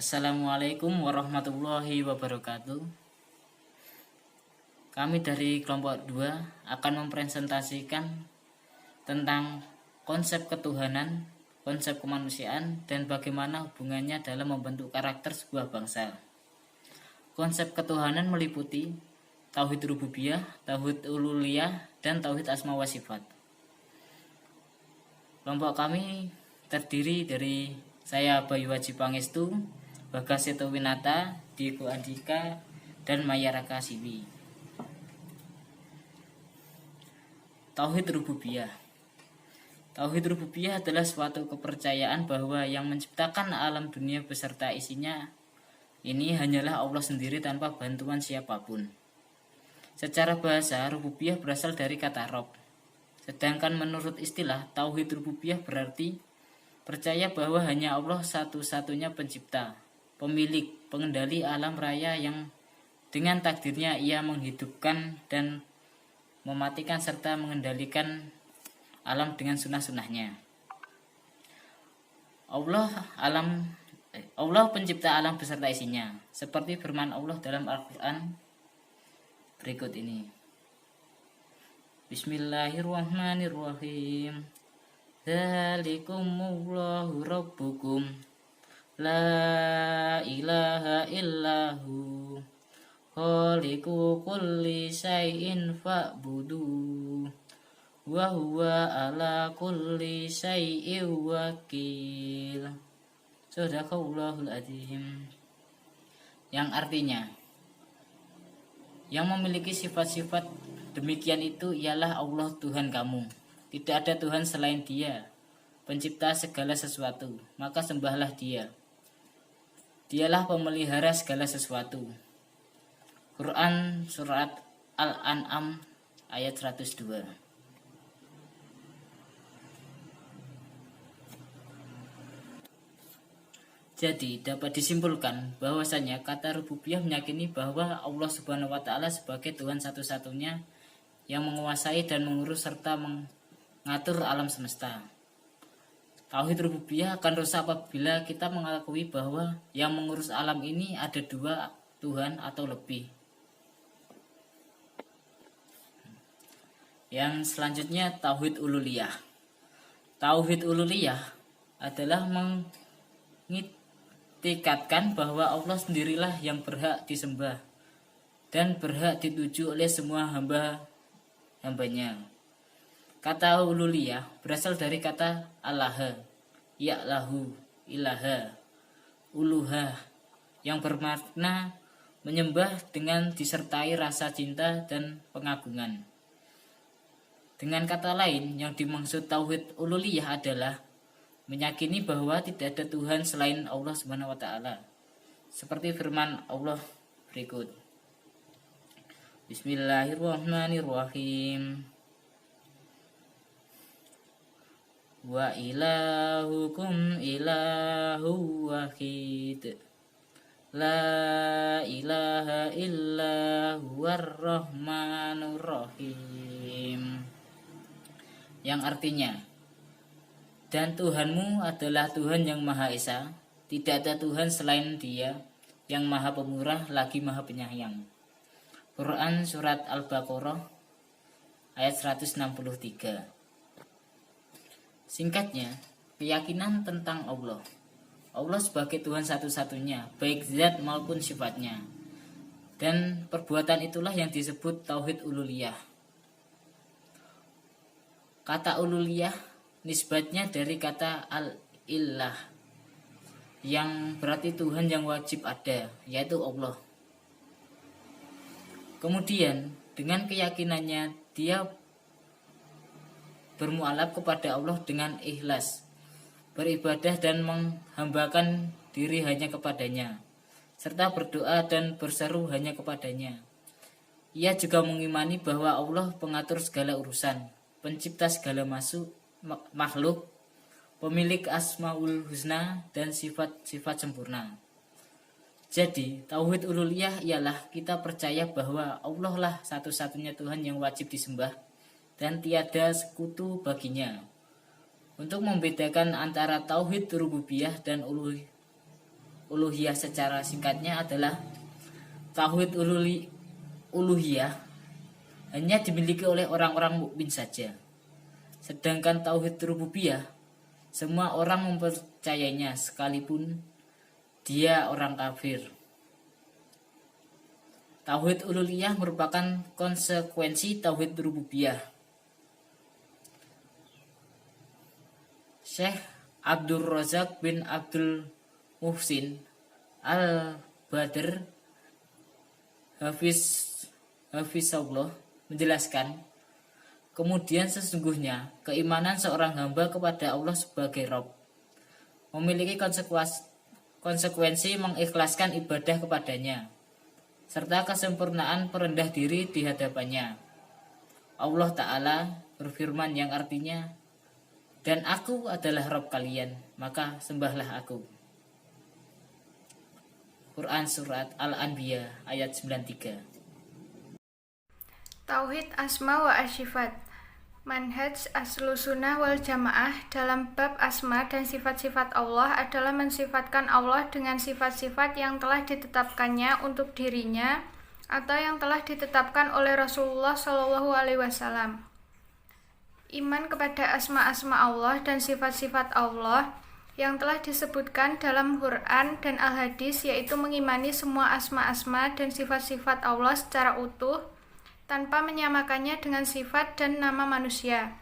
Assalamualaikum warahmatullahi wabarakatuh. Kami dari kelompok 2 akan mempresentasikan tentang konsep ketuhanan, konsep kemanusiaan, dan bagaimana hubungannya dalam membentuk karakter sebuah bangsa. Konsep ketuhanan meliputi tauhid rububiyah, tauhid uluhiyah, dan tauhid asma wa sifat. Kelompok kami terdiri dari saya Bayu Waji Pangestu, Bagas Seto Winata, Diego Andika, dan Maya Raka Siwi. Tauhid rububiyah. Tauhid rububiyah adalah suatu kepercayaan bahwa yang menciptakan alam dunia beserta isinya ini hanyalah Allah sendiri tanpa bantuan siapapun. Secara bahasa, rububiyah berasal dari kata rob. Sedangkan menurut istilah, tauhid rububiyah berarti percaya bahwa hanya Allah satu-satunya pencipta, pemilik, pengendali alam raya yang dengan takdirnya ia menghidupkan dan mematikan serta mengendalikan alam dengan sunnah-sunnahnya. Allah pencipta alam beserta isinya, seperti firman Allah dalam Al-Quran berikut ini. Bismillahirrahmanirrahim. Dzalikumullahu rabbukum la ilaha illahu khaliqu kulli syai'in fa'budu wa huwa ala kulli syai'in wakil. Shadaqallahul adzim. Yang artinya, yang memiliki sifat-sifat demikian itu ialah Allah Tuhan kamu. Tidak ada Tuhan selain Dia, pencipta segala sesuatu, maka sembahlah Dia. Dialah pemelihara segala sesuatu. Quran Surat Al-An'am ayat 102. Jadi dapat disimpulkan bahwasanya kata rububiyah meyakini bahwa Allah Subhanahu wa taala sebagai Tuhan satu-satunya yang menguasai dan mengurus serta mengatur alam semesta. Tauhid rububiyah akan rusak apabila kita mengakui bahwa yang mengurus alam ini ada dua Tuhan atau lebih. Yang selanjutnya tauhid uluhiyah. Tauhid uluhiyah adalah mengiktikadkan bahwa Allah sendirilah yang berhak disembah dan berhak dituju oleh semua hambanya. Kata uluhiyah berasal dari kata Allah, ya'lahu, ilaha, uluhah, yang bermakna menyembah dengan disertai rasa cinta dan pengagungan. Dengan kata lain, yang dimaksud tauhid uluhiyah adalah meyakini bahwa tidak ada Tuhan selain Allah Subhanahu wa taala. Seperti firman Allah berikut. Bismillahirrahmanirrahim. Wa ilahukum ilahu wahid. La ilaha illa huwar rahmanur rahim. Yang artinya, dan Tuhanmu adalah Tuhan yang Maha Esa, tidak ada Tuhan selain Dia, yang Maha Pemurah lagi Maha Penyayang. Quran Surat Al-Baqarah ayat 163. Singkatnya, keyakinan tentang Allah. Allah sebagai Tuhan satu-satunya, baik zat maupun sifatnya. Dan perbuatan itulah yang disebut tauhid uluhiyah. Kata uluhiyah nisbatnya dari kata al-ilah, yang berarti Tuhan yang wajib ada, yaitu Allah. Kemudian dengan keyakinannya dia bermualaf kepada Allah dengan ikhlas, beribadah dan menghambakan diri hanya kepadanya, serta berdoa dan berseru hanya kepadanya. Ia juga mengimani bahwa Allah pengatur segala urusan, pencipta segala makhluk, pemilik asmaul husna dan sifat-sifat sempurna. Jadi, tauhid uluhiyah ialah kita percaya bahwa Allah lah satu-satunya Tuhan yang wajib disembah dan tiada sekutu baginya. Untuk membedakan antara tauhid rububiyah dan uluhiyah secara singkatnya adalah tauhid uluhiyah hanya dimiliki oleh orang-orang mukmin saja. Sedangkan tauhid rububiyah semua orang mempercayainya sekalipun dia orang kafir. Tauhid uluhiyah merupakan konsekuensi tauhid rububiyah. Syekh Abdul Razak bin Abdul Muhsin Al-Badr Hafizahullah menjelaskan, kemudian sesungguhnya keimanan seorang hamba kepada Allah sebagai Rabb memiliki konsekuensi mengikhlaskan ibadah kepadanya serta kesempurnaan perendah diri di hadapannya. Allah Ta'ala berfirman yang artinya, dan aku adalah Rabb kalian, maka sembahlah aku. Quran Surat Al-Anbiya ayat 93. Tauhid Asma wa Asyifat. Manhaj Ahlussunnah wal Jamaah dalam bab asma dan sifat-sifat Allah adalah mensifatkan Allah dengan sifat-sifat yang telah ditetapkannya untuk dirinya atau yang telah ditetapkan oleh Rasulullah SAW. Iman kepada asma-asma Allah dan sifat-sifat Allah yang telah disebutkan dalam Quran dan Al-Hadis, yaitu mengimani semua asma-asma dan sifat-sifat Allah secara utuh tanpa menyamakannya dengan sifat dan nama manusia.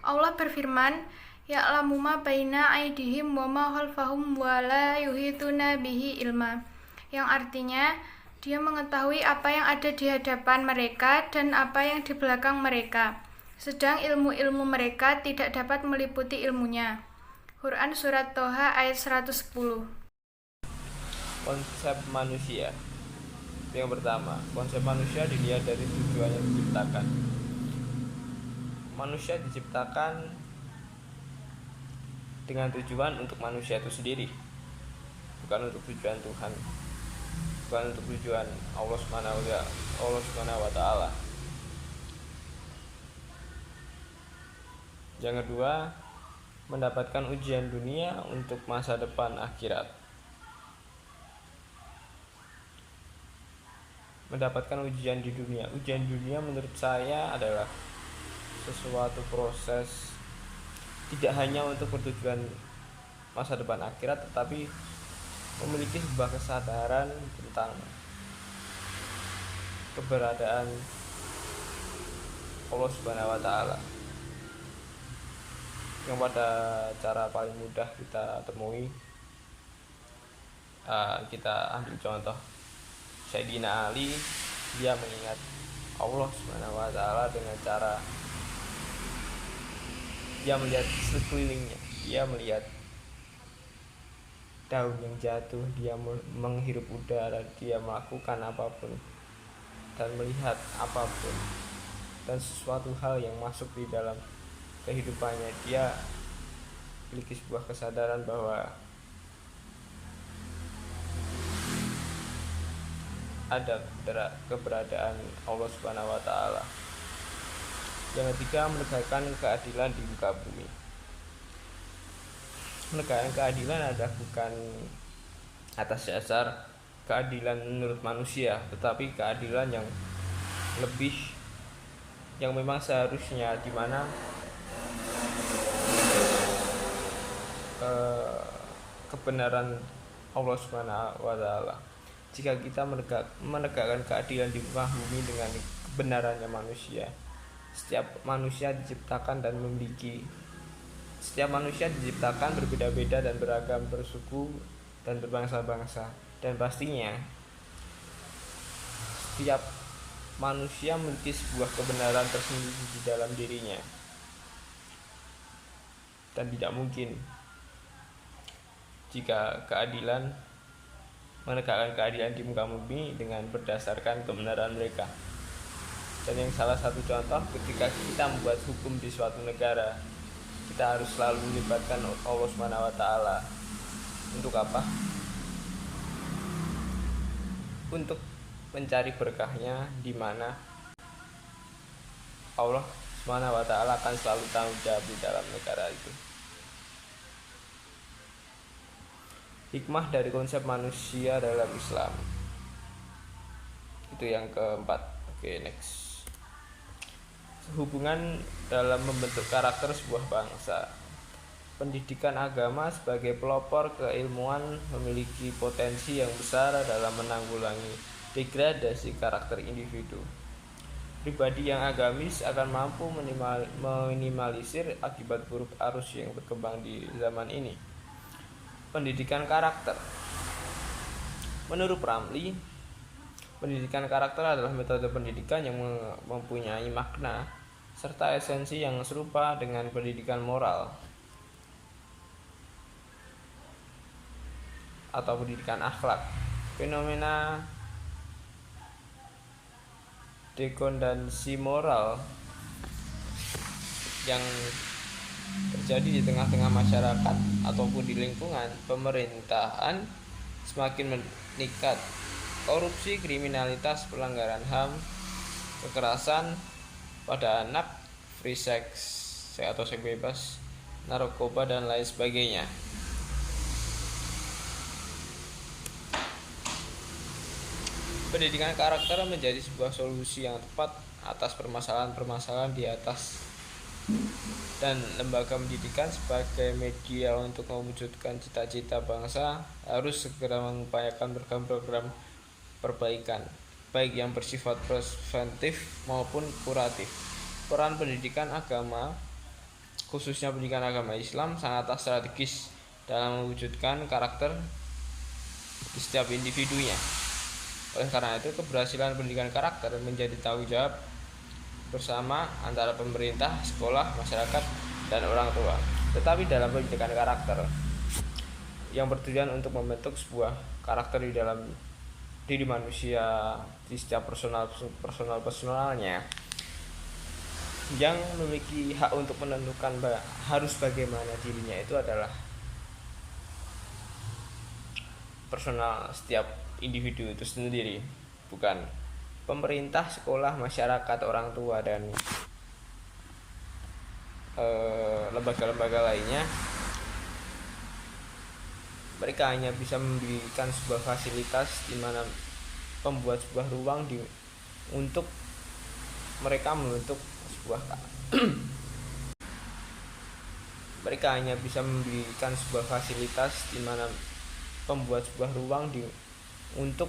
Allah berfirman, ya'lamu ma baina aydihim wa ma khalfahum wa la yuhituna bihi ilma, yang artinya Dia mengetahui apa yang ada di hadapan mereka dan apa yang di belakang mereka, sedang ilmu-ilmu mereka tidak dapat meliputi ilmunya. Quran Surat Toha ayat 110. Konsep manusia. Yang pertama, konsep manusia dilihat dari tujuan yang diciptakan. Manusia diciptakan dengan tujuan untuk manusia itu sendiri, bukan untuk tujuan Tuhan, bukan untuk tujuan Allah Subhanahu wa Ta'ala. Yang kedua, mendapatkan ujian dunia untuk masa depan akhirat. Mendapatkan ujian di dunia. Ujian dunia menurut saya adalah sesuatu proses tidak hanya untuk bertujuan masa depan akhirat, tetapi memiliki sebuah kesadaran tentang keberadaan Allah Subhanahu wa Ta'ala, yang pada cara paling mudah kita temui. Kita ambil contoh Sayyidina Ali, dia mengingat Allah Subhanahu wa Ta'ala dengan cara dia melihat sekelilingnya, dia melihat daun yang jatuh, dia menghirup udara, dia melakukan apapun dan melihat apapun dan sesuatu hal yang masuk di dalam kehidupannya. Dia memiliki sebuah kesadaran bahwa ada keberadaan Allah Subhanahu wa Ta'ala. Yang ketiga, menegakkan keadilan di muka bumi. Menegakkan keadilan adalah bukan atas dasar keadilan menurut manusia, tetapi keadilan yang lebih, yang memang seharusnya, di mana kebenaran Allah Subhanahu wa Ta'ala. Jika kita menegakkan keadilan di muka bumi dengan kebenarannya manusia, setiap manusia diciptakan berbeda-beda dan beragam, bersuku dan berbangsa-bangsa, dan pastinya setiap manusia memiliki sebuah kebenaran tersendiri di dalam dirinya, dan tidak mungkin jika menegakkan keadilan di muka bumi dengan berdasarkan kebenaran mereka. Dan yang salah satu contoh, ketika kita membuat hukum di suatu negara, kita harus selalu melibatkan Allah Subhanahu wa Ta'ala. Untuk apa? Untuk mencari berkahnya, di mana Allah Subhanahu wa Ta'ala akan selalu tanggung jawab di dalam negara itu. hikmah dari konsep manusia dalam Islam. Itu yang keempat. Oke, next. Hubungan dalam membentuk karakter sebuah bangsa. Pendidikan agama sebagai pelopor keilmuan memiliki potensi yang besar dalam menanggulangi degradasi karakter individu. Pribadi yang agamis akan mampu meminimalisir akibat buruk arus yang berkembang di zaman ini. Pendidikan karakter. Menurut Ramli, pendidikan karakter adalah metode pendidikan yang mempunyai makna serta esensi yang serupa dengan pendidikan moral atau pendidikan akhlak. Fenomena degradansi moral yang terjadi di tengah-tengah masyarakat ataupun di lingkungan pemerintahan semakin meningkat. Korupsi, kriminalitas, pelanggaran HAM, kekerasan pada anak, free sex atau seks bebas, narkoba dan lain sebagainya. Pendidikan karakter menjadi sebuah solusi yang tepat atas permasalahan-permasalahan di atas, dan lembaga pendidikan sebagai media untuk mewujudkan cita-cita bangsa harus segera mengupayakan program-program perbaikan, baik yang bersifat preventif maupun kuratif. Peran pendidikan agama, khususnya pendidikan agama Islam, sangatlah strategis dalam mewujudkan karakter di setiap individunya. Oleh karena itu, keberhasilan pendidikan karakter menjadi tanggung jawab bersama antara pemerintah, sekolah, masyarakat, dan orang tua. Tetapi dalam pendidikan karakter yang bertujuan untuk membentuk sebuah karakter di dalam diri manusia di setiap personalnya, yang memiliki hak untuk menentukan harus bagaimana dirinya, itu adalah personal setiap individu itu sendiri, bukan pemerintah, sekolah, masyarakat, orang tua, dan lembaga-lembaga lainnya. Mereka hanya bisa memberikan sebuah fasilitas di mana membuat sebuah ruang untuk mereka membentuk sebuah mereka hanya bisa memberikan sebuah fasilitas di mana membuat sebuah ruang untuk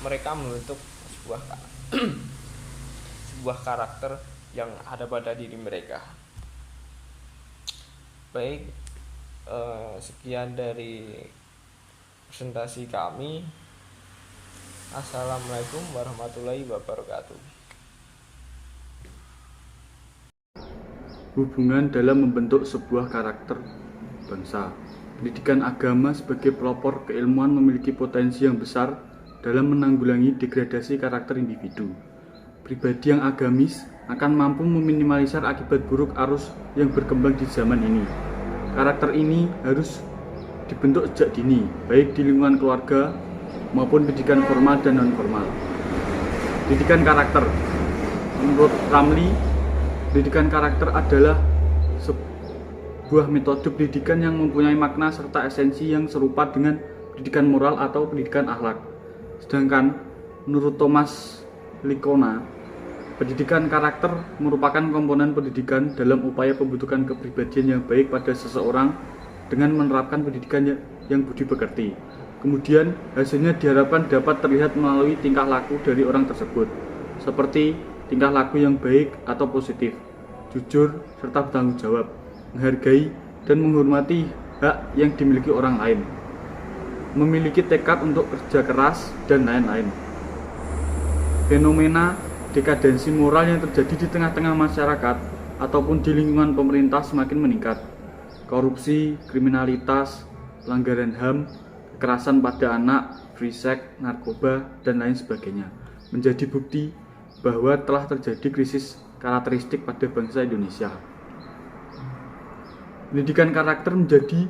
mereka membentuk sebuah karakter yang ada pada diri mereka. Baik, sekian dari presentasi kami. Assalamualaikum warahmatullahi wabarakatuh. Hubungan dalam membentuk sebuah karakter bangsa. Pendidikan agama sebagai pelopor keilmuan memiliki potensi yang besar dalam menanggulangi degradasi karakter individu. Pribadi yang agamis akan mampu meminimalisir akibat buruk arus yang berkembang di zaman ini. Karakter ini harus dibentuk sejak dini, baik di lingkungan keluarga maupun pendidikan formal dan non-formal. Pendidikan karakter. Menurut Ramli, pendidikan karakter adalah sebuah metode pendidikan yang mempunyai makna serta esensi yang serupa dengan pendidikan moral atau pendidikan akhlak. Sedangkan menurut Thomas Likona, pendidikan karakter merupakan komponen pendidikan dalam upaya pembentukan kepribadian yang baik pada seseorang dengan menerapkan pendidikan yang budi pekerti. Kemudian hasilnya diharapkan dapat terlihat melalui tingkah laku dari orang tersebut, seperti tingkah laku yang baik atau positif, jujur, serta bertanggung jawab, menghargai dan menghormati hak yang dimiliki orang lain, memiliki tekad untuk kerja keras, dan lain-lain. Fenomena dekadensi moral yang terjadi di tengah-tengah masyarakat ataupun di lingkungan pemerintah semakin meningkat. Korupsi, kriminalitas, pelanggaran HAM, kekerasan pada anak, free sex, narkoba, dan lain sebagainya menjadi bukti bahwa telah terjadi krisis karakteristik pada bangsa Indonesia. Pendidikan karakter menjadi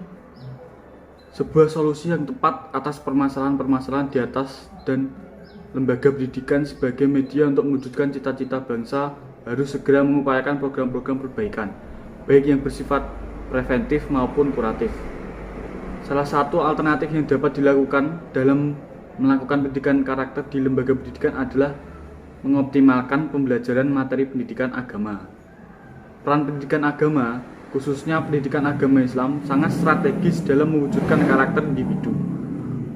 sebuah solusi yang tepat atas permasalahan-permasalahan di atas, dan lembaga pendidikan sebagai media untuk mewujudkan cita-cita bangsa harus segera mengupayakan program-program perbaikan, baik yang bersifat preventif maupun kuratif. Salah satu alternatif yang dapat dilakukan dalam melakukan pendidikan karakter di lembaga pendidikan adalah mengoptimalkan pembelajaran materi pendidikan agama. Peran pendidikan agama, khususnya pendidikan agama Islam, sangat strategis dalam mewujudkan karakter individu.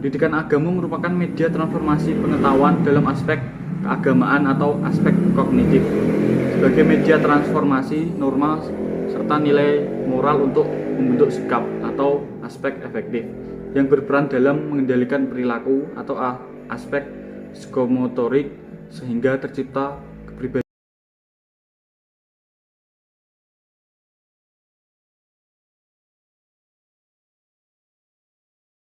Pendidikan agama merupakan media transformasi pengetahuan dalam aspek keagamaan atau aspek kognitif, sebagai media transformasi normal serta nilai moral untuk membentuk sikap atau aspek efektif yang berperan dalam mengendalikan perilaku atau aspek psikomotorik sehingga tercipta